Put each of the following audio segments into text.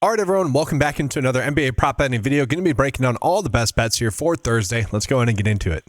All right, everyone, welcome back into another NBA prop betting video. Going to be breaking down all the best bets here for Thursday. Let's go ahead and get into it.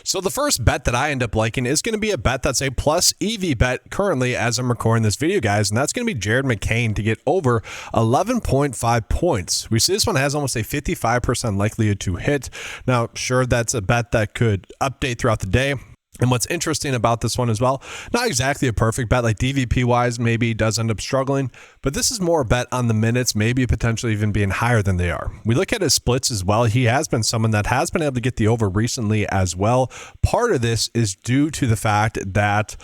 So the first bet that I end up liking is going to be a bet that's a plus EV bet currently as I'm recording this video, guys, and that's going to be Jared McCain to get over 11.5 points. We see this one has almost a 55% likelihood to hit. Now, sure, that's a bet that could update throughout the day. And what's interesting about this one as well, not exactly a perfect bet, like DVP wise, maybe does end up struggling, but this is more a bet on the minutes, maybe potentially even being higher than they are. We look at his splits as well. He has been someone that has been able to get the over recently as well. Part of this is due to the fact that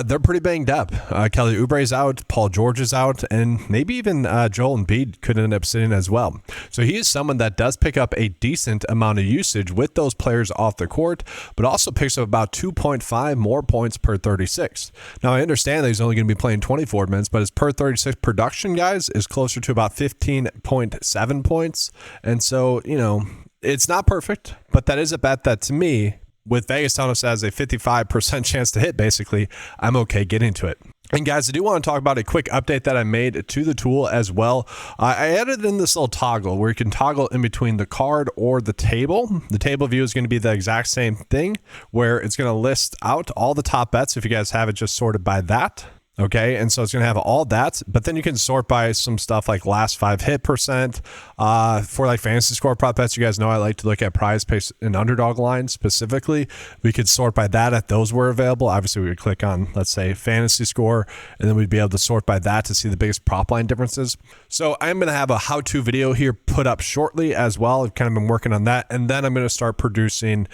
they're pretty banged up. Kelly Oubre's out, Paul George is out, and maybe even Joel Embiid could end up sitting as well. So he is someone that does pick up a decent amount of usage with those players off the court, but also picks up about 2.5 more points per 36. Now, I understand that he's only going to be playing 24 minutes, but his per 36 production, guys, is closer to about 15.7 points. And so, you know, it's not perfect, but that is a bet that, to me, with Vegas telling us as a 55% chance to hit, basically, I'm okay getting to it. And guys, I do want to talk about a quick update that I made to the tool as well. I added in this little toggle where you can toggle in between the card or the table. The table view is going to be the exact same thing, where it's going to list out all the top bets if you guys have it just sorted by that. Okay, and so it's going to have all that, but then you can sort by some stuff like last 5 hit percent. For like fantasy score prop bets, you guys know I like to look at PrizePicks and underdog lines specifically. We could sort by that if those were available. Obviously, we would click on, let's say, fantasy score, and then we'd be able to sort by that to see the biggest prop line differences. So I'm going to have a how-to video here put up shortly as well. I've kind of been working on that, and then I'm going to start producing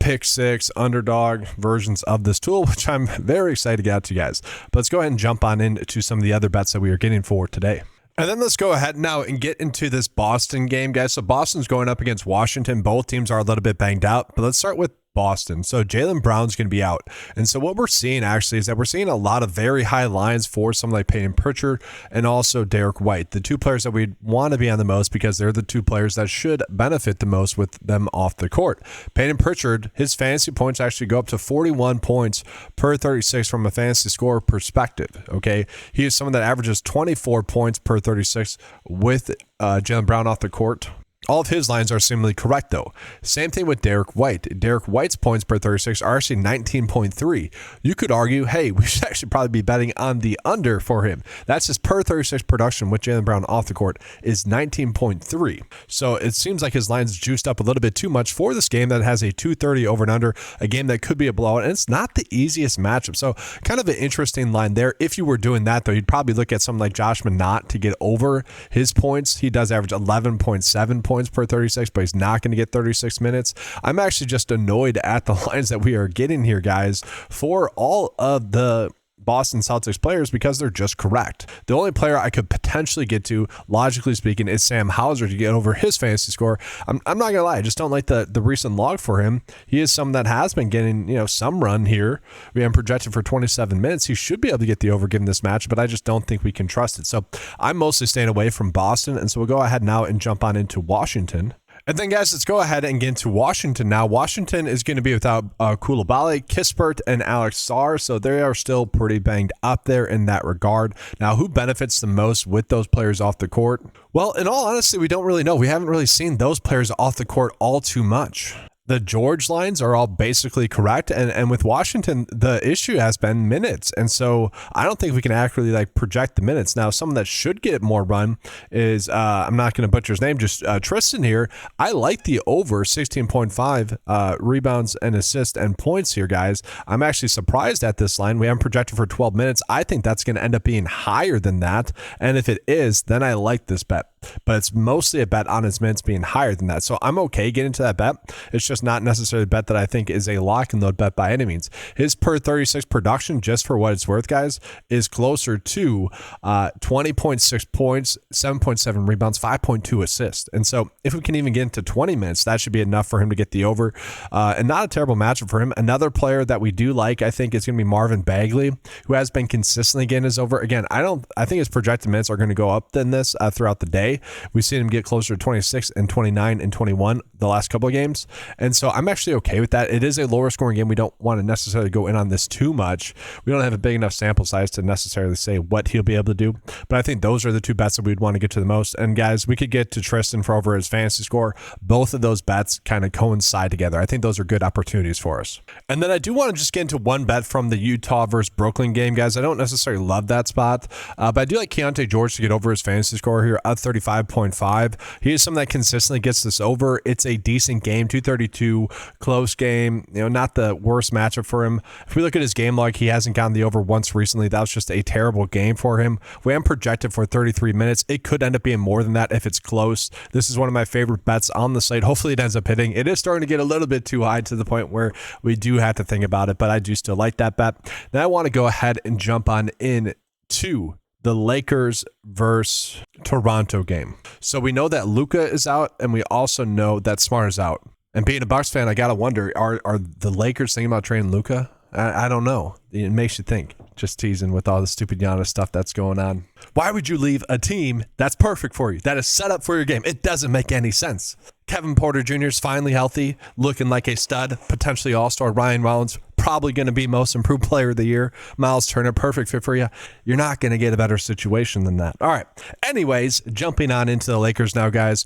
pick six, underdog versions of this tool, which I'm very excited to get out to you guys. But let's go ahead and jump on into some of the other bets that we are getting for today. And then let's go ahead now and get into this Boston game, guys. So Boston's going up against Washington. Both teams are a little bit banged out, but let's start with Boston. So Jaylen Brown's going to be out. And so what we're seeing actually is that we're seeing a lot of very high lines for someone like Peyton Pritchard and also Derek White, the two players that we want to be on the most because they're the two players that should benefit the most with them off the court. Peyton Pritchard, his fantasy points actually go up to 41 points per 36 from a fantasy score perspective. Okay. He is someone that averages 24 points per 36 with Jaylen Brown off the court. All of his lines are seemingly correct, though. Same thing with Derek White. Derek White's points per 36 are actually 19.3. You could argue, hey, we should actually probably be betting on the under for him. That's his per 36 production with Jaylen Brown off the court is 19.3. So it seems like his line's juiced up a little bit too much for this game that has a 230 over and under, a game that could be a blowout, and it's not the easiest matchup. So kind of an interesting line there. If you were doing that, though, you'd probably look at something like Josh Minott to get over his points. He does average 11.7 points per 36, but he's not going to get 36 minutes. I'm actually just annoyed at the lines that we are getting here, guys, for all of the Boston Celtics players because they're just correct. The only player I could potentially get to, logically speaking, is Sam Hauser to get over his fantasy score. I'm not going to lie. I just don't like the recent log for him. He is someone that has been getting, some run here. We have him projected for 27 minutes. He should be able to get the over given this match, but I just don't think we can trust it. So I'm mostly staying away from Boston. And so we'll go ahead now and jump on into Washington. And then, guys, let's go ahead and get into Washington now. Washington is going to be without Coulibaly, Kispert, and Alex Sarr, so they are still pretty banged up there in that regard. Now, who benefits the most with those players off the court? Well, in all honesty, we don't really know. We haven't really seen those players off the court all too much. The George lines are all basically correct. And with Washington, the issue has been minutes. And so I don't think we can accurately project the minutes. Now, someone that should get more run is, I'm not going to butcher his name, just Tristan here. I like the over 16.5 rebounds and assists and points here, guys. I'm actually surprised at this line. We haven't projected for 12 minutes. I think that's going to end up being higher than that. And if it is, then I like this bet. But it's mostly a bet on his minutes being higher than that. So I'm okay getting to that bet. It's just not necessarily a bet that I think is a lock and load bet by any means. His per 36 production, just for what it's worth, guys, is closer to 20.6 points, 7.7 rebounds, 5.2 assists. And so if we can even get into 20 minutes, that should be enough for him to get the over. And not a terrible matchup for him. Another player that we do like, I think, is going to be Marvin Bagley, who has been consistently getting his over. Again, I think his projected minutes are going to go up than this throughout the day. play. We've seen him get closer to 26 and 29 and 21 the last couple of games. And so I'm actually okay with that. It is a lower scoring game. We don't want to necessarily go in on this too much. We don't have a big enough sample size to necessarily say what he'll be able to do. But I think those are the two bets that we'd want to get to the most. And guys, we could get to Tristan for over his fantasy score. Both of those bets kind of coincide together. I think those are good opportunities for us. And then I do want to just get into one bet from the Utah versus Brooklyn game, guys. I don't necessarily love that spot, but I do like Keontae George to get over his fantasy score here at 35.5. He is someone that consistently gets this over. It's a decent game, 232, close game, not the worst matchup for him. If we look at his game log, he hasn't gotten the over once recently. That was just a terrible game for him. We am projected for 33 minutes. It could end up being more than that if it's close. This is one of my favorite bets on the slate. Hopefully it ends up hitting. It is starting to get a little bit too high to the point where we do have to think about it, but I do still like that bet. Now I want to go ahead and jump on in to the Lakers versus Toronto game. So we know that Luka is out, and we also know that Smart is out. And being a Bucks fan, I gotta wonder, are the Lakers thinking about trading Luka? I don't know. It makes you think. Just teasing with all the stupid Giannis stuff that's going on. Why would you leave a team that's perfect for you, that is set up for your game? It doesn't make any sense. Kevin Porter Jr. is finally healthy, looking like a stud, potentially all-star. Ryan Rollins, probably going to be most improved player of the year. Miles Turner, perfect fit for you. You're not going to get a better situation than that. All right. Anyways, jumping on into the Lakers now, guys.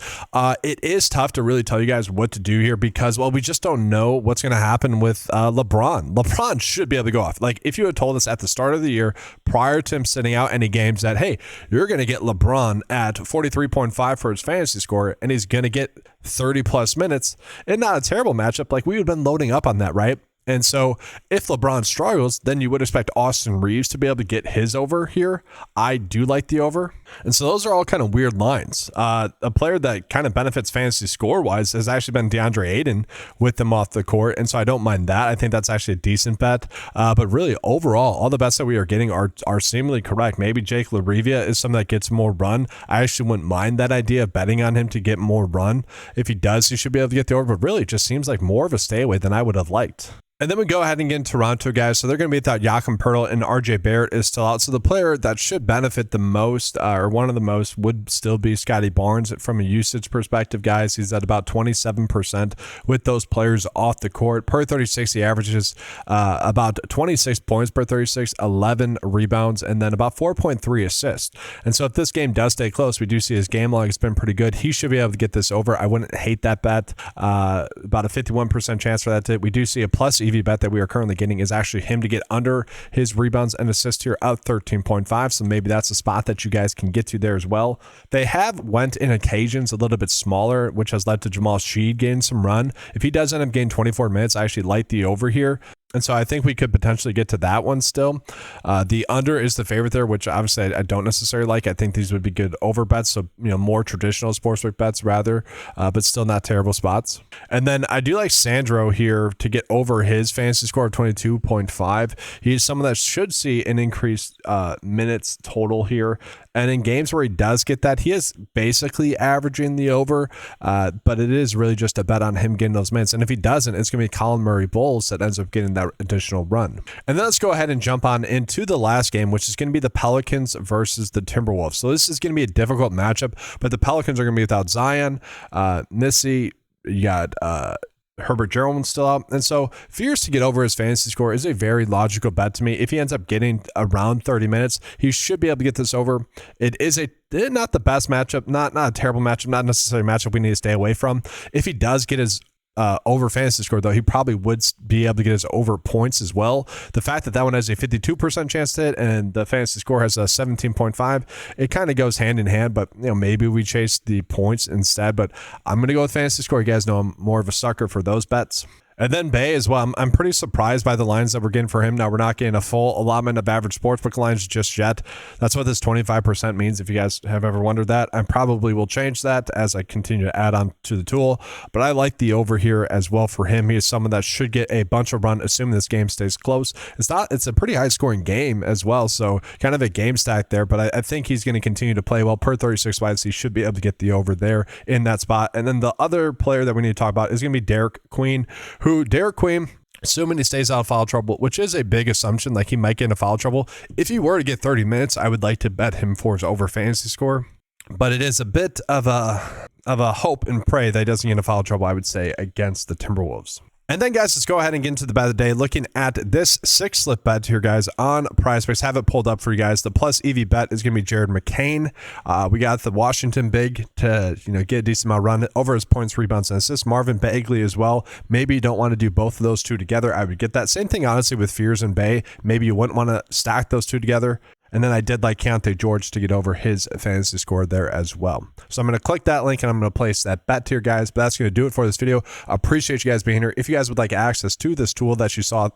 It is tough to really tell you guys what to do here because, well, we just don't know what's going to happen with LeBron. LeBron should be able to go off. Like, if you had told us at the start of the year, prior to him sitting out any games, that, hey, you're going to get LeBron at 43.5 for his fantasy score, and he's going to get 30 plus minutes, and not a terrible matchup, like, we would have been loading up on that, right? And so if LeBron struggles, then you would expect Austin Reeves to be able to get his over here. I do like the over. And so those are all kind of weird lines. A player that kind of benefits fantasy score-wise has actually been DeAndre Ayton with them off the court. And so I don't mind that. I think that's actually a decent bet. But really, overall, all the bets that we are getting are seemingly correct. Maybe Jake LaRivia is something that gets more run. I actually wouldn't mind that idea of betting on him to get more run. If he does, he should be able to get the over. But really, it just seems like more of a stay away than I would have liked. And then we go ahead and get in Toronto, guys. So they're going to be without Jakob Poeltl, and RJ Barrett is still out. So the player that should benefit the most, or one of the most, would still be Scotty Barnes from a usage perspective, guys. He's at about 27% with those players off the court. Per 36, he averages about 26 points per 36, 11 rebounds, and then about 4.3 assists. And so if this game does stay close, we do see his game log has been pretty good. He should be able to get this over. I wouldn't hate that bet. About a 51% chance for that. We do see a plus EV bet that we are currently getting is actually him to get under his rebounds and assists here at 13.5. So maybe that's a spot that you guys can get to there as well. They have went in occasions a little bit smaller, which has led to Jamal Sheed getting some run. If he does end up getting 24 minutes, I actually like the over here. And so I think we could potentially get to that one still. The under is the favorite there, which obviously I don't necessarily like. I think these would be good over bets, so more traditional sportsbook bets rather, but still not terrible spots. And then I do like Sandro here to get over his fantasy score of 22.5. He's someone that should see an increased minutes total here. And in games where he does get that, he is basically averaging the over, but it is really just a bet on him getting those minutes. And if he doesn't, it's going to be Colin Murray Bulls that ends up getting that additional run. And then let's go ahead and jump on into the last game, which is going to be the Pelicans versus the Timberwolves. So this is going to be a difficult matchup, but the Pelicans are going to be without Zion, Missy, you got Herbert Jones still out. And so Fears to get over his fantasy score is a very logical bet to me. If he ends up getting around 30 minutes, he should be able to get this over. It is not the best matchup, not a terrible matchup, not necessarily a matchup we need to stay away from. If he does get his over fantasy score, though, he probably would be able to get his over points as well. The fact that one has a 52% chance to hit and the fantasy score has a 17.5, it kind of goes hand in hand, but maybe we chase the points instead. But I'm going to go with fantasy score. You guys know I'm more of a sucker for those bets. And then Bay as well. I'm pretty surprised by the lines that we're getting for him. Now, we're not getting a full allotment of average sportsbook lines just yet. That's what this 25% means. If you guys have ever wondered that, I probably will change that as I continue to add on to the tool. But I like the over here as well for him. He is someone that should get a bunch of run, assuming this game stays close. It's a pretty high scoring game as well. So kind of a game stack there. But I think he's going to continue to play well. Per 36 wise, he should be able to get the over there in that spot. And then the other player that we need to talk about is going to be Derek Queen, Derek Queen, assuming he stays out of foul trouble, which is a big assumption, like he might get into foul trouble. If he were to get 30 minutes, I would like to bet him for his over fantasy score. but it is a bit of a hope and pray that he doesn't get into foul trouble, I would say, against the Timberwolves. And then, guys, let's go ahead and get into the bet of the day. Looking at this 6-slip bet here, guys, on PrizePicks. Have it pulled up for you guys. The plus EV bet is going to be Jared McCain. We got the Washington big to get a decent amount of run over his points, rebounds, and assists. Marvin Bagley as well. Maybe you don't want to do both of those two together. I would get that. Same thing, honestly, with Fears and Bay. Maybe you wouldn't want to stack those two together. And then I did like Keontae George to get over his fantasy score there as well. So I'm going to click that link and I'm going to place that bet here, guys. But that's going to do it for this video. I appreciate you guys being here. If you guys would like access to this tool that you saw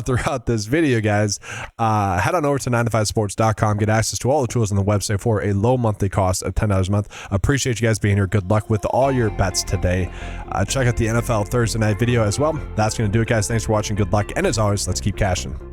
throughout this video, guys, head on over to 9to5sports.com. Get access to all the tools on the website for a low monthly cost of $10 a month. I appreciate you guys being here. Good luck with all your bets today. Check out the NFL Thursday night video as well. That's going to do it, guys. Thanks for watching. Good luck. And as always, let's keep cashing.